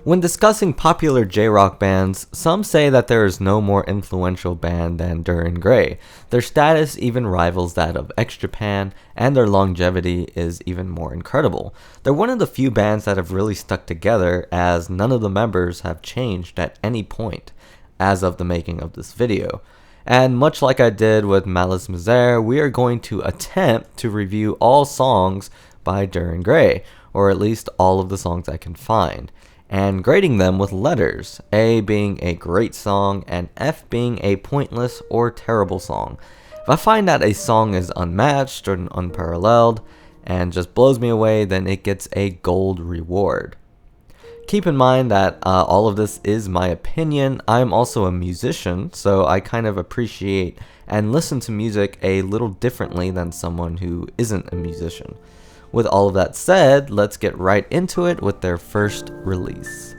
When discussing popular J-rock bands, some say that there is no more influential band than Duran Gray. Their status even rivals that of X Japan, and their longevity is even more incredible. They're one of the few bands that have really stuck together, as none of the members have changed at any point as of the making of this video. And much like I did with Malice Misere, we are going to attempt to review all songs by Duran Gray, or at least all of the songs I can find, and grading them with letters, A being a great song and F being a pointless or terrible song. If I find that a song is unmatched or unparalleled and just blows me away, then it gets a gold reward. Keep in mind that all of this is my opinion. I'm also a musician, so I kind of appreciate and listen to music a little differently than someone who isn't a musician. With all of that said, let's get right into it with their first release.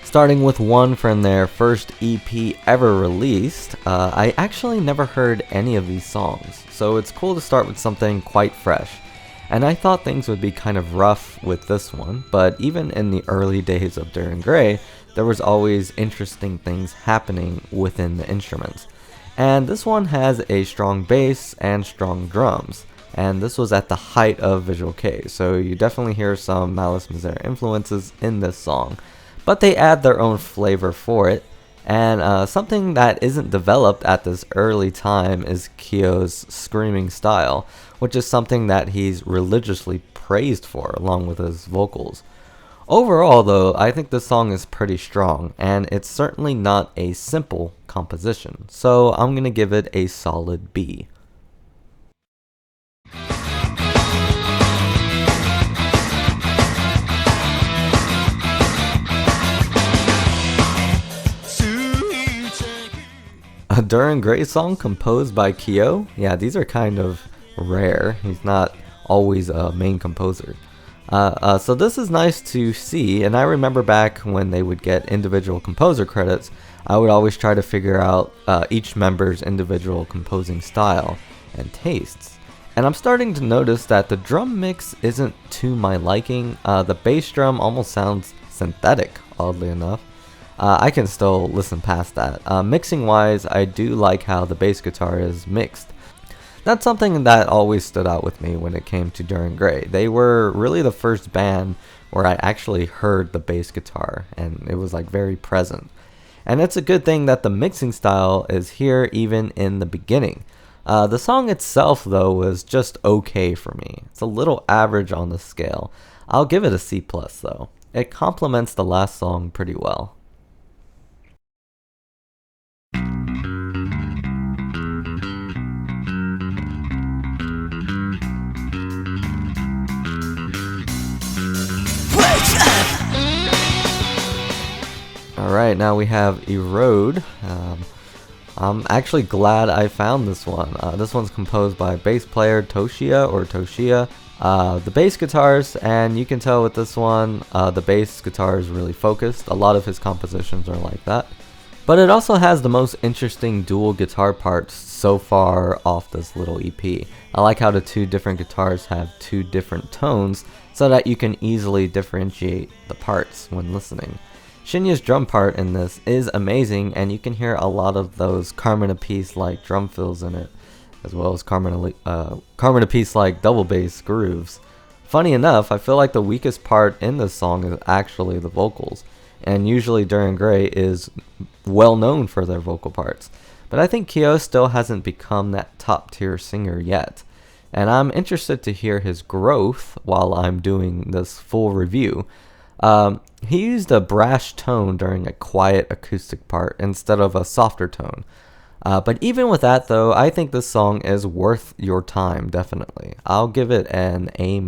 Starting with one from their first EP ever released, I actually never heard any of these songs, so it's cool to start with something quite fresh. And I thought things would be kind of rough with this one, but even in the early days of Duran Gray, there was always interesting things happening within the instruments. And this one has a strong bass and strong drums, and this was at the height of Visual Kei, so you definitely hear some Malice Misere influences in this song, but they add their own flavor for it. And something that isn't developed at this early time is Kyo's screaming style, which is something that he's religiously praised for along with his vocals. Overall though, I think this song is pretty strong, and it's certainly not a simple composition, so I'm gonna give it a solid B. A Duran Gray song composed by Kyo? Yeah, these are kind of rare. He's not always a main composer. So this is nice to see, and I remember back when they would get individual composer credits, I would always try to figure out each member's individual composing style and tastes. And I'm starting to notice that the drum mix isn't to my liking. The bass drum almost sounds synthetic, oddly enough. I can still listen past that. Mixing wise, I do like how the bass guitar is mixed. That's something that always stood out with me when it came to Duran Gray. They were really the first band where I actually heard the bass guitar, and it was like very present. And it's a good thing that the mixing style is here even in the beginning. The song itself though was just okay for me. It's a little average on the scale. I'll give it a C+ though. It complements the last song pretty well. Alright, now we have Erode. I'm actually glad I found this one. This one's composed by bass player Toshia. The bass guitars, and you can tell with this one, the bass guitar is really focused. A lot of his compositions are like that. But it also has the most interesting dual guitar parts so far off this little EP. I like how the two different guitars have two different tones so that you can easily differentiate the parts when listening. Shinya's drum part in this is amazing, and you can hear a lot of those Carmen Apiece like drum fills in it, as well as Carmen Apiece like double bass grooves. Funny enough, I feel like the weakest part in this song is actually the vocals, and usually Duran Gray is well known for their vocal parts, but I think Kyo still hasn't become that top tier singer yet, and I'm interested to hear his growth while I'm doing this full review. He used a brash tone during a quiet acoustic part instead of a softer tone. But even with that though, I think this song is worth your time, definitely. I'll give it an A-.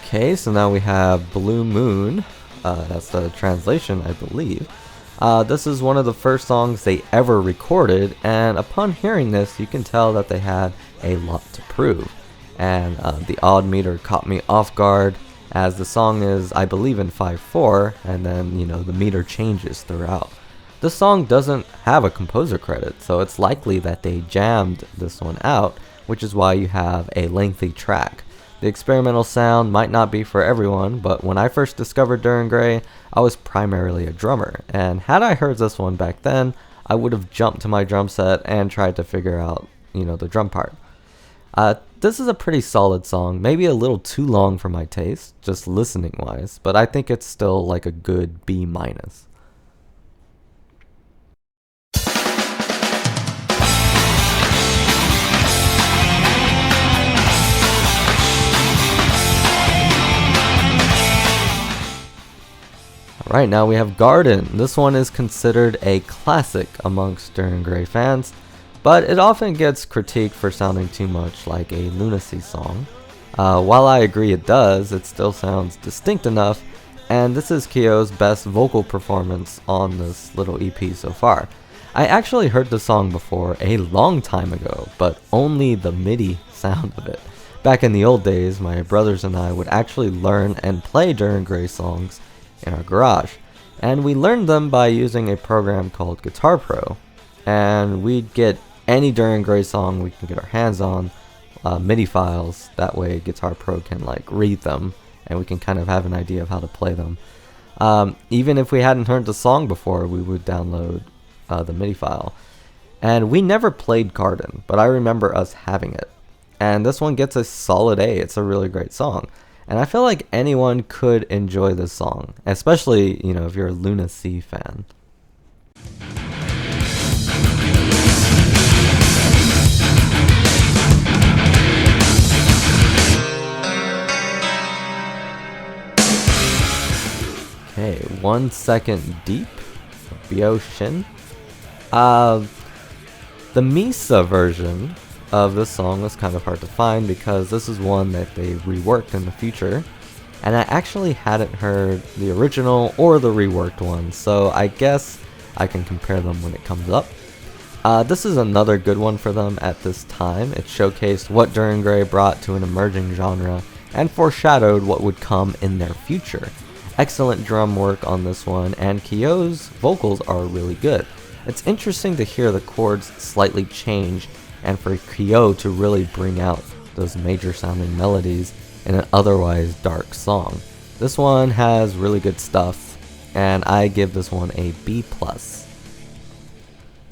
Okay, so now we have Blue Moon. That's the translation, I believe. This is one of the first songs they ever recorded, and upon hearing this, you can tell that they had a lot to prove. And the odd meter caught me off guard, as the song is, I believe, in 5/4, and then, the meter changes throughout. This song doesn't have a composer credit, so it's likely that they jammed this one out, which is why you have a lengthy track. The experimental sound might not be for everyone, but when I first discovered Duran Gray, I was primarily a drummer, and had I heard this one back then, I would have jumped to my drum set and tried to figure out, the drum part. This is a pretty solid song, maybe a little too long for my taste, just listening wise, but I think it's still like a good B-. Alright, now we have Garden. This one is considered a classic amongst Duran Gray fans, but it often gets critiqued for sounding too much like a lunacy song. While I agree it does, it still sounds distinct enough, and this is Kyo's best vocal performance on this little EP so far. I actually heard the song before a long time ago, but only the MIDI sound of it. Back in the old days, my brothers and I would actually learn and play Duran Gray songs in our garage, and we learned them by using a program called Guitar Pro, and we'd get any Duran Gray song we can get our hands on, MIDI files. That way Guitar Pro can read them, and we can kind of have an idea of how to play them. Even if we hadn't heard the song before, we would download the MIDI file, and we never played Garden, but I remember us having it, and this one gets a solid A. It's a really great song. And I feel like anyone could enjoy this song, especially, if you're a Lunacy fan. Okay, 1 Second Deep, Bio Shin. The Missa version of this song was kind of hard to find because this is one that they reworked in the future, and I actually hadn't heard the original or the reworked one, so I guess I can compare them when it comes up. This is another good one for them at this time. It showcased what Duran Gray brought to an emerging genre and foreshadowed what would come in their future. Excellent drum work on this one, and Kyo's vocals are really good. It's interesting to hear the chords slightly change, and for Kyo to really bring out those major sounding melodies in an otherwise dark song. This one has really good stuff, and I give this one a B+.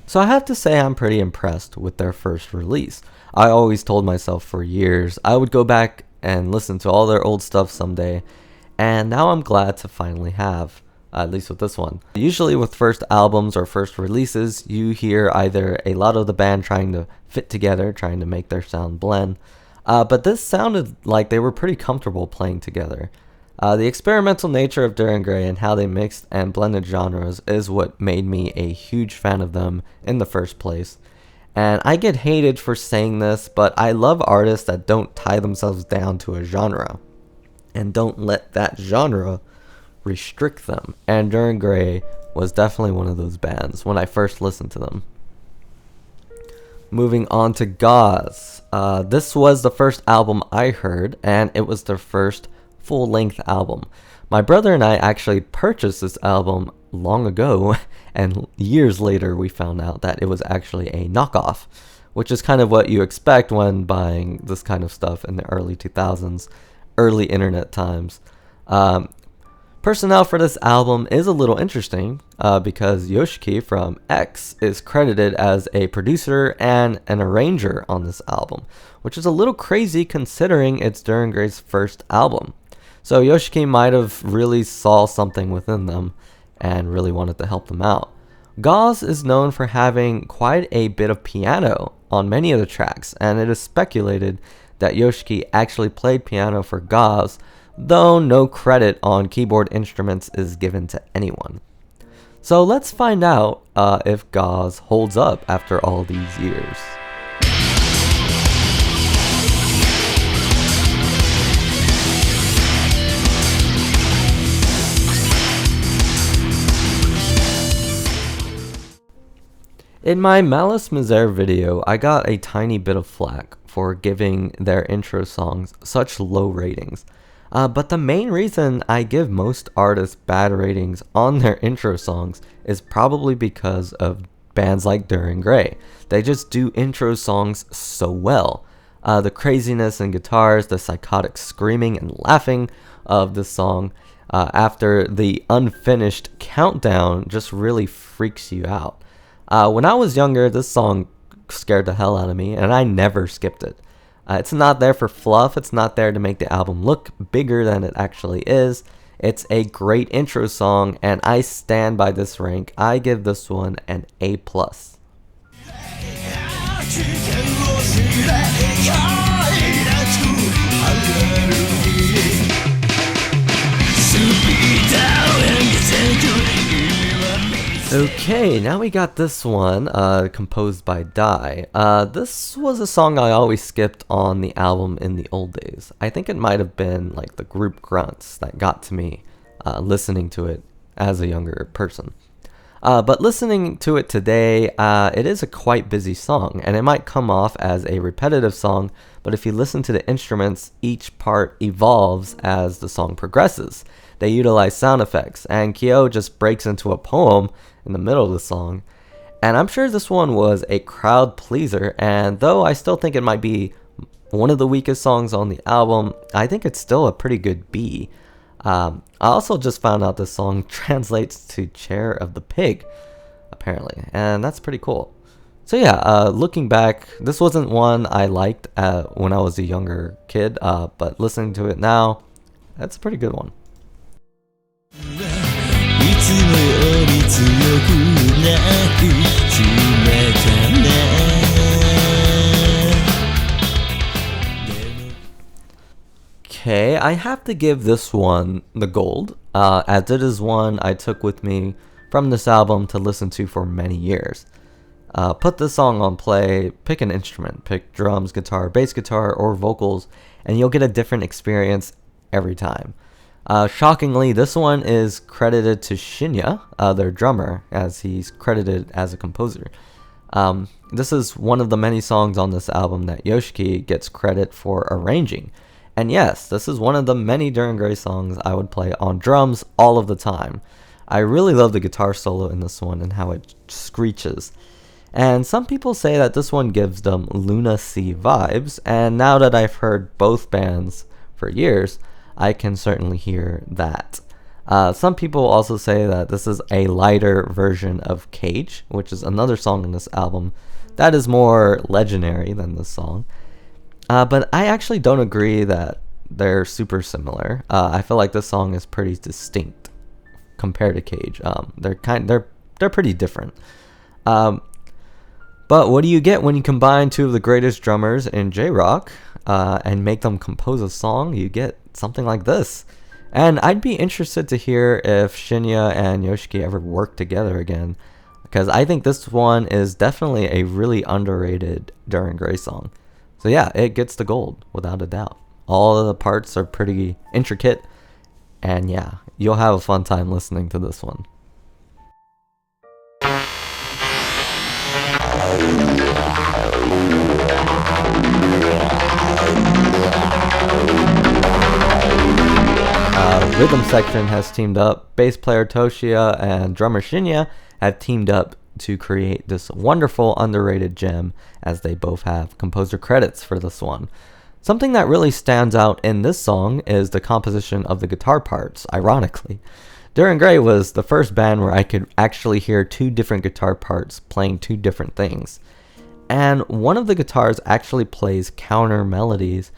So I have to say I'm pretty impressed with their first release. I always told myself for years I would go back and listen to all their old stuff someday, and now I'm glad to finally have. At least with this one. Usually with first albums or first releases, you hear either a lot of the band trying to fit together, trying to make their sound blend, but this sounded like they were pretty comfortable playing together. The experimental nature of Duran Gray and how they mixed and blended genres is what made me a huge fan of them in the first place. And I get hated for saying this, but I love artists that don't tie themselves down to a genre, and don't let that genre restrict them, and Duran Gray was definitely one of those bands when I first listened to them. Moving on to Gauze. This was the first album I heard, and it was their first full-length album. My brother and I actually purchased this album long ago, and years later we found out that it was actually a knockoff, which is kind of what you expect when buying this kind of stuff in the early 2000s, early internet times. Personnel for this album is a little interesting because Yoshiki from X is credited as a producer and an arranger on this album, which is a little crazy considering it's Duran Gray's first album. So Yoshiki might have really saw something within them and really wanted to help them out. Gauze is known for having quite a bit of piano on many of the tracks, and it is speculated that Yoshiki actually played piano for Gauze, though no credit on keyboard instruments is given to anyone. So let's find out if Gauze holds up after all these years. In my Malice Misere video, I got a tiny bit of flack for giving their intro songs such low ratings. But the main reason I give most artists bad ratings on their intro songs is probably because of bands like Duran Gray. They just do intro songs so well. The craziness in guitars, the psychotic screaming and laughing of the song after the unfinished countdown just really freaks you out. When I was younger, this song scared the hell out of me, and I never skipped it. It's not there for fluff. It's not there to make the album look bigger than it actually is. It's a great intro song, and I stand by this rank. I give this one an A+. Okay, now we got this one, composed by Dai. This was a song I always skipped on the album in the old days. I think it might have been like the group grunts that got to me, listening to it as a younger person. But listening to it today, it is a quite busy song, and it might come off as a repetitive song, but if you listen to the instruments, each part evolves as the song progresses. They utilize sound effects, and Kyo just breaks into a poem in the middle of the song. And I'm sure this one was a crowd pleaser, and though I still think it might be one of the weakest songs on the album, I think it's still a pretty good B. I also just found out this song translates to Chair of the Pig, apparently, and that's pretty cool. So yeah, looking back, this wasn't one I liked when I was a younger kid, but listening to it now, that's a pretty good one. Okay, I have to give this one the gold, as it is one I took with me from this album to listen to for many years. Put this song on play, pick an instrument, pick drums, guitar, bass guitar, or vocals, and you'll get a different experience every time. Shockingly, this one is credited to Shinya, their drummer, as he's credited as a composer. This is one of the many songs on this album that Yoshiki gets credit for arranging. And yes, this is one of the many Duran Gray songs I would play on drums all of the time. I really love the guitar solo in this one and how it screeches. And some people say that this one gives them Luna Sea vibes, and now that I've heard both bands for years, I can certainly hear that. Some people also say that this is a lighter version of Cage, which is another song in this album that is more legendary than this song. But I actually don't agree that they're super similar. I feel like this song is pretty distinct compared to Cage. They're pretty different. But what do you get when you combine two of the greatest drummers in J-Rock and make them compose a song? You get something like this. And I'd be interested to hear if Shinya and Yoshiki ever work together again, because I think this one is definitely a really underrated Duran Gray song. So yeah, it gets the gold, without a doubt. All of the parts are pretty intricate, and yeah, you'll have a fun time listening to this one. Rhythm section has teamed up. Bass player Toshia and drummer Shinya have teamed up to create this wonderful underrated gem, as they both have composer credits for this one. Something that really stands out in this song is the composition of the guitar parts, ironically. Duran Gray was the first band where I could actually hear two different guitar parts playing two different things. And one of the guitars actually plays counter melodies,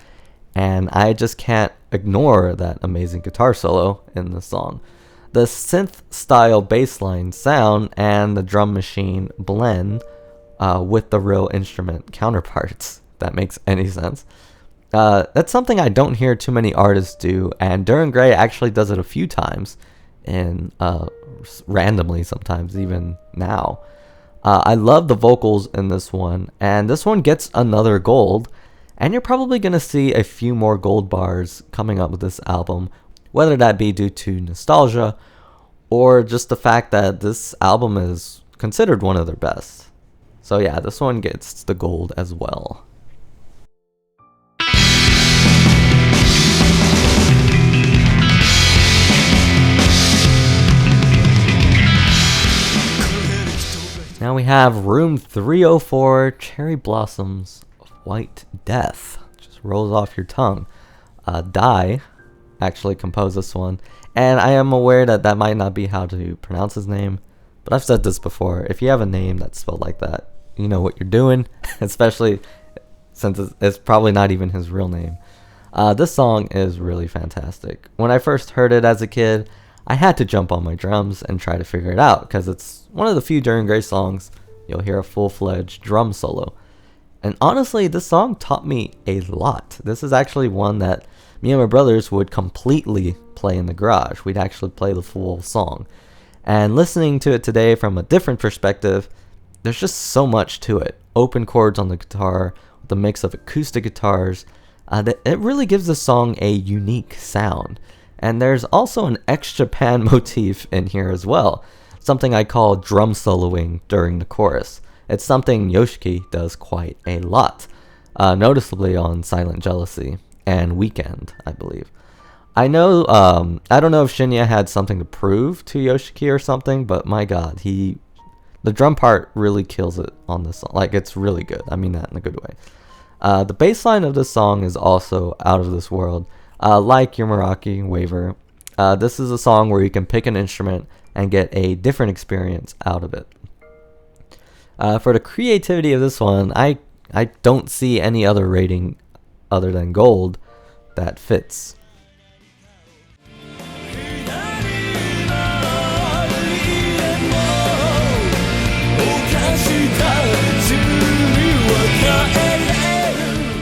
and I just can't ignore that amazing guitar solo in the song. The synth-style bassline sound and the drum machine blend with the real instrument counterparts, if that makes any sense. That's something I don't hear too many artists do, and Duran Gray actually does it a few times, and randomly sometimes, even now. I love the vocals in this one, and this one gets another gold, and you're probably going to see a few more gold bars coming up with this album, whether that be due to nostalgia or just the fact that this album is considered one of their best. So yeah, this one gets the gold as well. Now we have Room 304, Cherry Blossoms of White Death. Just rolls off your tongue. Dai actually composed this one, and I am aware that that might not be how to pronounce his name, but I've said this before. If you have a name that's spelled like that, you know what you're doing, especially since it's probably not even his real name. This song is really fantastic. When I first heard it as a kid, I had to jump on my drums and try to figure it out, because it's one of the few During Gray songs you'll hear a full-fledged drum solo. And honestly, this song taught me a lot. This is actually one that me and my brothers would completely play in the garage. We'd actually play the full song. And listening to it today from a different perspective, there's just so much to it. Open chords on the guitar, with a mix of acoustic guitars, that it really gives the song a unique sound. And there's also an ex-Japan motif in here as well, something I call drum soloing during the chorus. It's something Yoshiki does quite a lot, noticeably on Silent Jealousy and Weekend, I believe. I know, I don't know if Shinya had something to prove to Yoshiki or something, but my god, the drum part really kills it on this song. Like, it's really good. I mean that in a good way. The bass line of this song is also out of this world. Like Yumaraki Waver, this is a song where you can pick an instrument and get a different experience out of it. For the creativity of this one, I don't see any other rating other than gold that fits.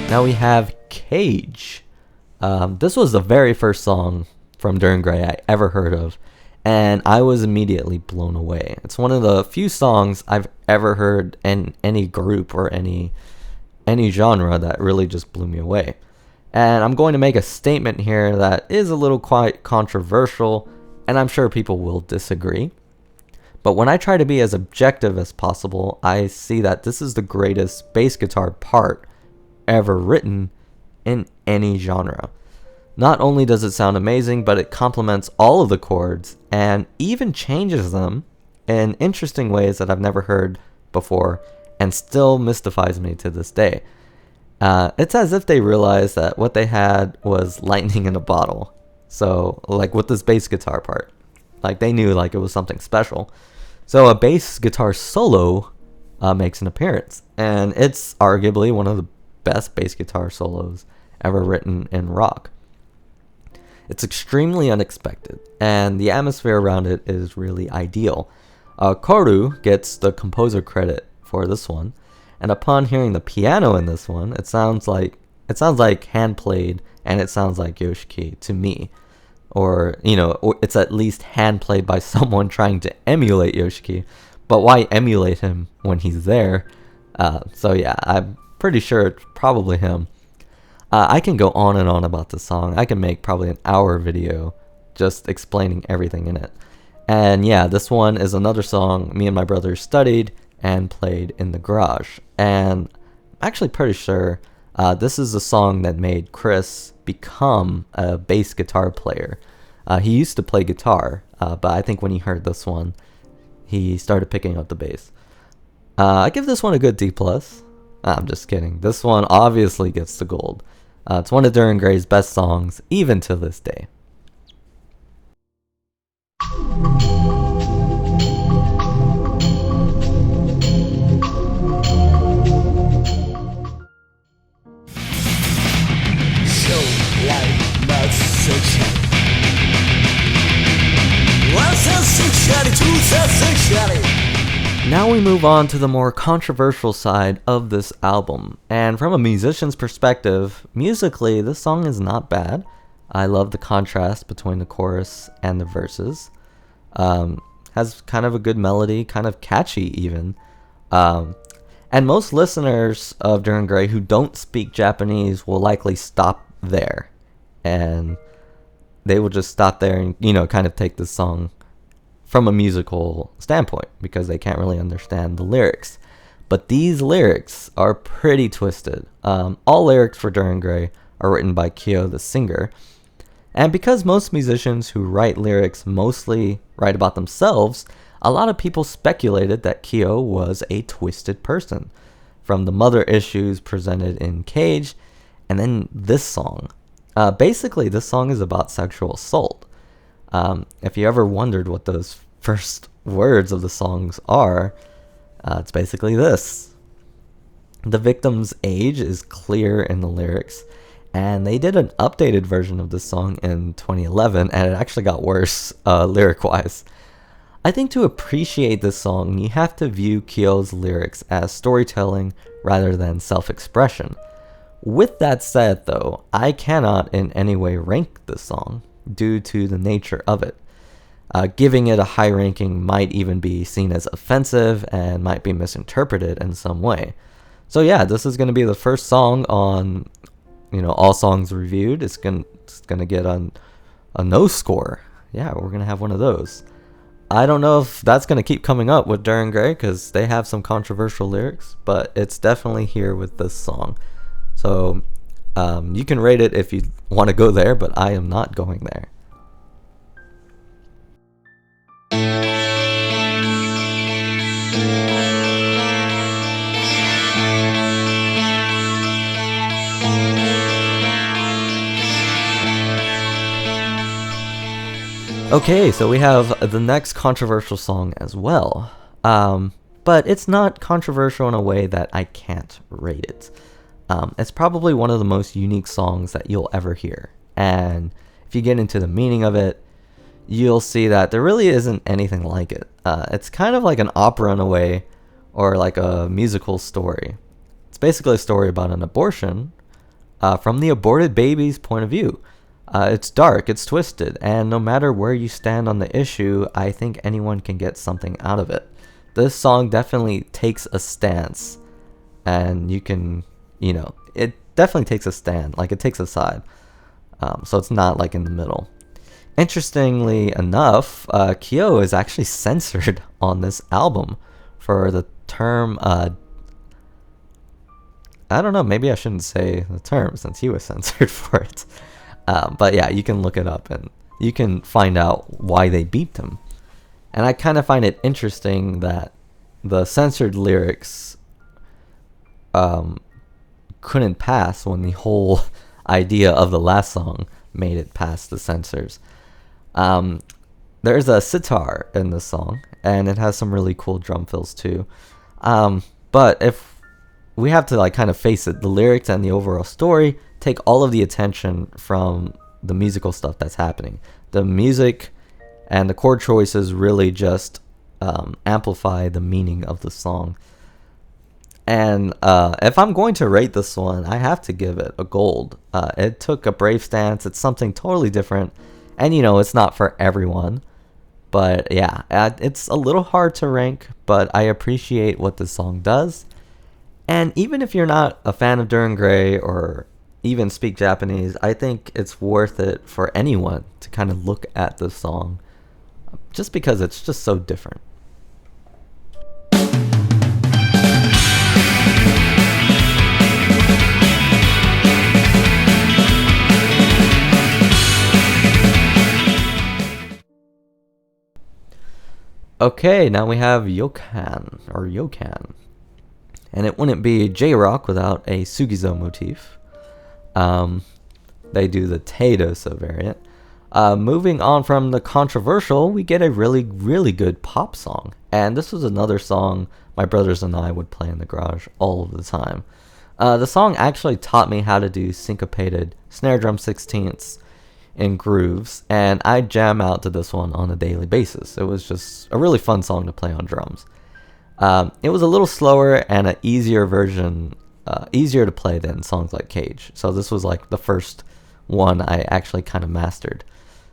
Now we have Cage. This was the very first song from During Gray I ever heard of, and I was immediately blown away. It's one of the few songs I've ever heard in any group or any genre that really just blew me away. And I'm going to make a statement here that is a little quite controversial, and I'm sure people will disagree. But when I try to be as objective as possible, I see that this is the greatest bass guitar part ever written in any genre. Not only does it sound amazing, but it complements all of the chords and even changes them in interesting ways that I've never heard before and still mystifies me to this day. It's as if they realized that what they had was lightning in a bottle. So, like with this bass guitar part, like they knew like it was something special. So a bass guitar solo makes an appearance, and it's arguably one of the best bass guitar solos ever written in rock. It's extremely unexpected, and the atmosphere around it is really ideal. Koru gets the composer credit for this one, and upon hearing the piano in this one, it sounds like hand played, and it sounds like Yoshiki to me. Or, you know, it's at least hand played by someone trying to emulate Yoshiki, but why emulate him when he's there? So yeah, I'm pretty sure it's probably him. I can go on and on about this song. I can make probably an hour video just explaining everything in it. And yeah, this one is another song me and my brother studied and played in the garage. And I'm actually pretty sure this is the song that made Chris become a bass guitar player. He used to play guitar, but I think when he heard this one, he started picking up the bass. I give this one a good D+. I'm just kidding. This one obviously gets the gold. It's one of During Gray's best songs, even to this day. Now we move on to the more controversial side of this album, and from a musician's perspective, musically this song is not bad. I love the contrast between the chorus and the verses. Has kind of a good melody, kind of catchy even. And most listeners of During Gray who don't speak Japanese will likely stop there, and they will just stop there and, you know, kind of take this song from a musical standpoint because they can't really understand the lyrics. But these lyrics are pretty twisted. All lyrics for Duran Gray are written by Kyo, the singer. And because most musicians who write lyrics mostly write about themselves, a lot of people speculated that Kyo was a twisted person. From the mother issues presented in Cage, and then this song. Basically, this song is about sexual assault. If you ever wondered what those first words of the songs are, it's basically this. The victim's age is clear in the lyrics, and they did an updated version of this song in 2011, and it actually got worse lyric-wise. I think to appreciate this song, you have to view Kyo's lyrics as storytelling rather than self-expression. With that said, though, I cannot in any way rank this song due to the nature of it. Giving it a high ranking might even be seen as offensive and might be misinterpreted in some way. So yeah, this is going to be the first song on, all songs reviewed. It's going to get a no score. Yeah, we're going to have one of those. I don't know if that's going to keep coming up with Duran Gray because they have some controversial lyrics, but it's definitely here with this song. So you can rate it if you want to go there, but I am not going there. Okay, so we have the next controversial song as well. But it's not controversial in a way that I can't rate it. It's probably one of the most unique songs that you'll ever hear. And if you get into the meaning of it, you'll see that there really isn't anything like it. It's kind of like an opera in a way, or like a musical story. It's basically a story about an abortion from the aborted baby's point of view. It's dark, it's twisted, and no matter where you stand on the issue, I think anyone can get something out of it. This song definitely takes a stance, and you can, it definitely takes a stand, like it takes a side. So it's not like in the middle. Interestingly enough, Kyo is actually censored on this album for the term, I don't know, maybe I shouldn't say the term since he was censored for it. But yeah, you can look it up and you can find out why they beeped him. And I kind of find it interesting that the censored lyrics couldn't pass when the whole idea of the last song made it past the censors. There's a sitar in this song, and it has some really cool drum fills too. But if we have to kind of face it, the lyrics and the overall story take all of the attention from the musical stuff that's happening. The music and the chord choices really just amplify the meaning of the song. And if I'm going to rate this one, I have to give it a gold. It took a brave stance. It's something totally different. And it's not for everyone. But yeah, it's a little hard to rank, but I appreciate what this song does. And even if you're not a fan of Duran Gray or even speak Japanese, I think it's worth it for anyone to kind of look at this song just because it's just so different. Okay, now we have Yokan. And it wouldn't be J-Rock without a Sugizo motif. They do the Teidosa variant. Moving on from the controversial, we get a really, really good pop song. And this was another song my brothers and I would play in the garage all of the time. The song actually taught me how to do syncopated snare drum sixteenths in grooves, and I jam out to this one on a daily basis. It was just a really fun song to play on drums. It was a little slower and an easier version, easier to play than songs like Cage. So this was like the first one I actually kind of mastered.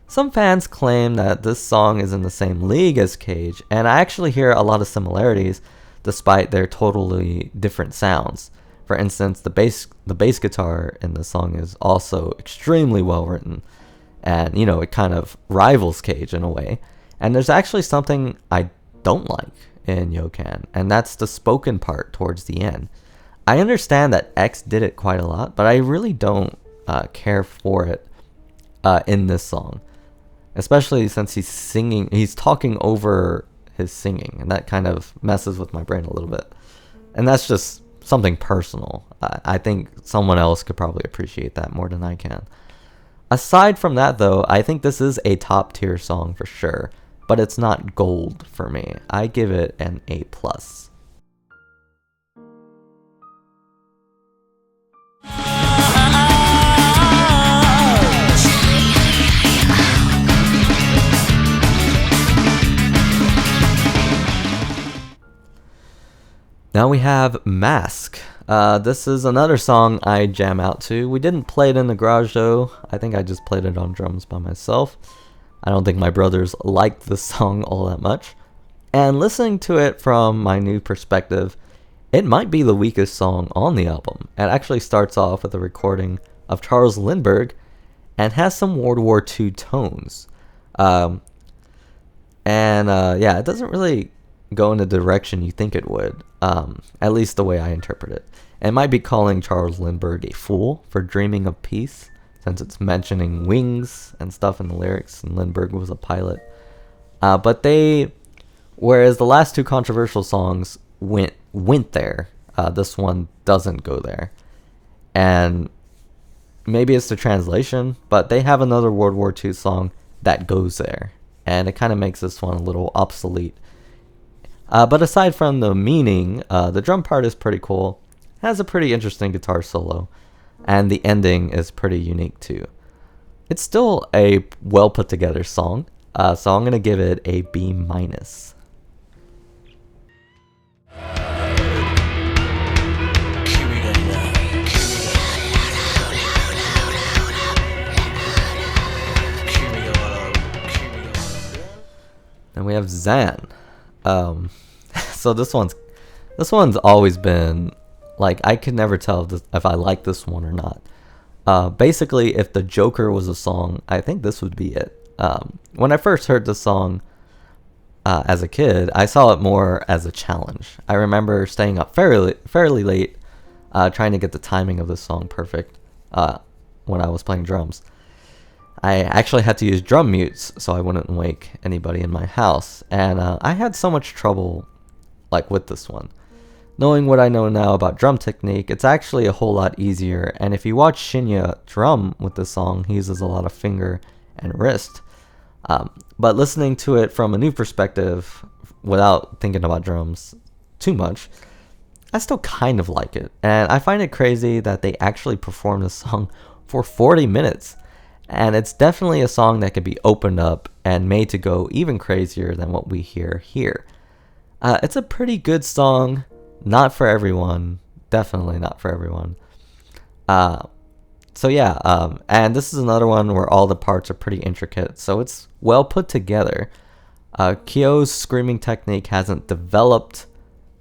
Some fans claim that this song is in the same league as Cage, and I actually hear a lot of similarities despite their totally different sounds. For instance, the bass guitar in the song is also extremely well written, and it kind of rivals Cage in a way. And there's actually something I don't like in Yokan, and that's the spoken part towards the end. I understand that X did it quite a lot, but I really don't care for it in this song, especially since he's talking over his singing, and that kind of messes with my brain a little bit. And that's just something personal. I think someone else could probably appreciate that more than I can. Aside from that, though, I think this is a top tier song for sure, but it's not gold for me. I give it an A+. Now we have Mask. This is another song I jam out to. We didn't play it in the garage though. I think I just played it on drums by myself. I don't think my brothers liked this song all that much. And listening to it from my new perspective, it might be the weakest song on the album. It actually starts off with a recording of Charles Lindbergh and has some World War II tones. Yeah, it doesn't really go in the direction you think it would, at least the way I interpret it. It might be calling Charles Lindbergh a fool for dreaming of peace, since it's mentioning wings and stuff in the lyrics, and Lindbergh was a pilot. Whereas the last two controversial songs went there, this one doesn't go there. And maybe it's the translation, but they have another World War II song that goes there, and it kind of makes this one a little obsolete. But aside from the meaning, the drum part is pretty cool, has a pretty interesting guitar solo, and the ending is pretty unique too. It's still a well put together song, so I'm going to give it a B-. Then we have Zan. So this one's always been like, I could never tell if I like this one or not. Basically, if the Joker was a song, I think this would be it. When I first heard this song as a kid, I saw it more as a challenge. I remember staying up fairly late, trying to get the timing of this song perfect when I was playing drums. I actually had to use drum mutes so I wouldn't wake anybody in my house, and I had so much trouble with this one. Knowing what I know now about drum technique, it's actually a whole lot easier, and if you watch Shinya drum with this song, he uses a lot of finger and wrist. But listening to it from a new perspective, without thinking about drums too much, I still kind of like it. And I find it crazy that they actually performed this song for 40 minutes. And it's definitely a song that could be opened up and made to go even crazier than what we hear here. It's a pretty good song. Not for everyone. Definitely not for everyone. So yeah, and this is another one where all the parts are pretty intricate, so it's well put together. Kyo's screaming technique hasn't developed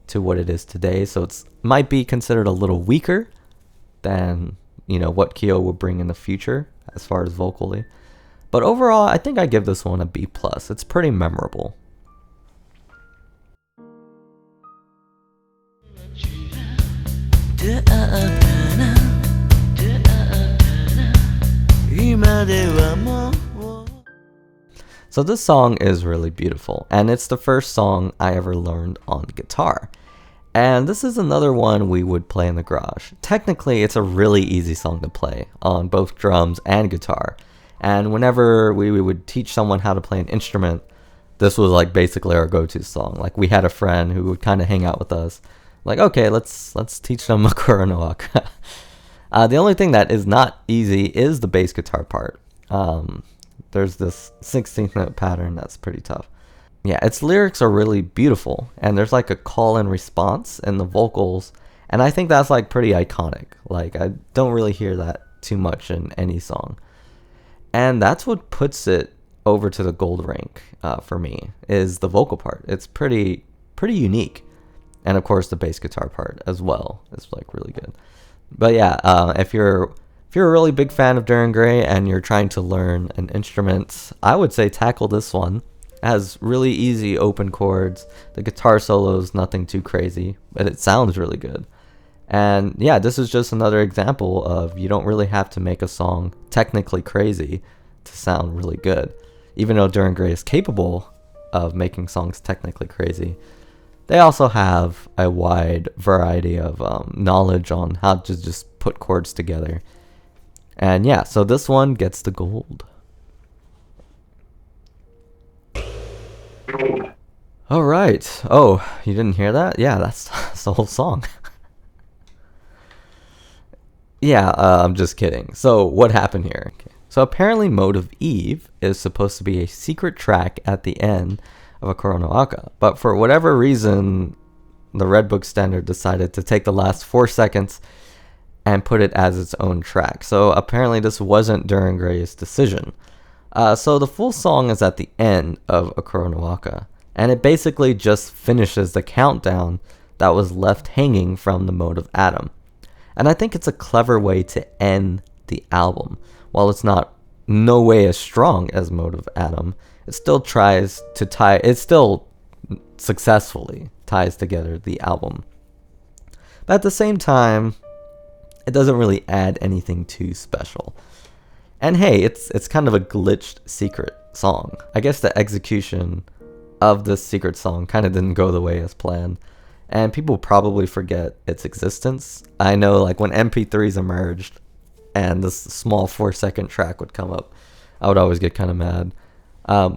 to what it is today, so it might be considered a little weaker than what Kyo will bring in the future as far as vocally. But overall, I think I give this one a B+. It's pretty memorable. So this song is really beautiful, and it's the first song I ever learned on guitar. And this is another one we would play in the garage. Technically, it's a really easy song to play on both drums and guitar. And whenever we would teach someone how to play an instrument, this was basically our go-to song. We had a friend who would kind of hang out with us. Okay, let's teach them Makura no Waka. The only thing that is not easy is the bass guitar part. There's this 16th note pattern that's pretty tough. Yeah, its lyrics are really beautiful, and there's a call and response in the vocals, and I think that's pretty iconic. I don't really hear that too much in any song. And that's what puts it over to the gold rank for me, is the vocal part. It's pretty unique. And of course the bass guitar part as well is really good. But yeah, if you're a really big fan of Duran Gray and you're trying to learn an instrument, I would say tackle this one. It has really easy open chords. The guitar solo is nothing too crazy, but it sounds really good. And yeah, this is just another example of you don't really have to make a song technically crazy to sound really good. Even though Duran Gray is capable of making songs technically crazy, they also have a wide variety of knowledge on how to just put chords together. And yeah, so this one gets the gold. All right. Oh, you didn't hear that? Yeah, that's the whole song. Yeah, I'm just kidding. So what happened here? Okay. So apparently Mode of Eve is supposed to be a secret track at the end of a Koro no Waka, but for whatever reason, the Red Book Standard decided to take the last 4 seconds and put it as its own track. So apparently this wasn't Duran Gray's decision. So the full song is at the end of a Koro no Waka, and it basically just finishes the countdown that was left hanging from the Mode of Adam. And I think it's a clever way to end the album. While it's not no way as strong as Mode of Adam, it still tries to it still successfully ties together the album. But at the same time, it doesn't really add anything too special. And hey, it's kind of a glitched secret song. I guess the execution of this secret song kind of didn't go the way as planned, and people probably forget its existence. I know, like, when MP3s emerged and this small 4-second track would come up, I would always get kind of mad.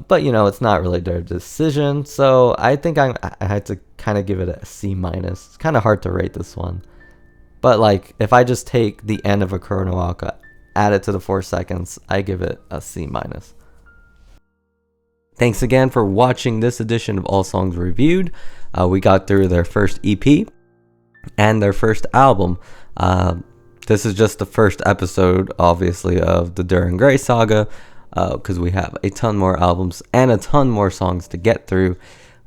But you know, it's not really their decision, so I think I had to kind of give it a C-. It's kind of hard to rate this one, but like, if I just take the end of a Koro no Waka, add it to the 4 seconds, I give it a C-. Thanks again for watching this edition of All Songs Reviewed. We got through their first EP and their first album. This is just the first episode, obviously, of the Duran Gray saga, because we have a ton more albums and a ton more songs to get through.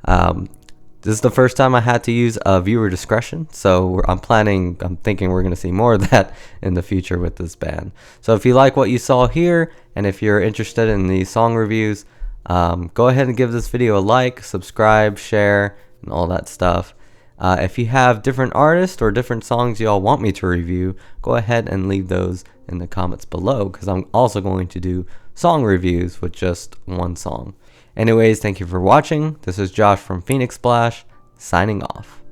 This is the first time I had to use viewer discretion, so I'm thinking we're going to see more of that in the future with this band. So if you like what you saw here, and if you're interested in these song reviews, go ahead and give this video a like, subscribe, share, and all that stuff. If you have different artists or different songs y'all want me to review, go ahead and leave those in the comments below, because I'm also going to do song reviews with just one song. Anyways, thank you for watching. This is Josh from Phoenix Splash, signing off.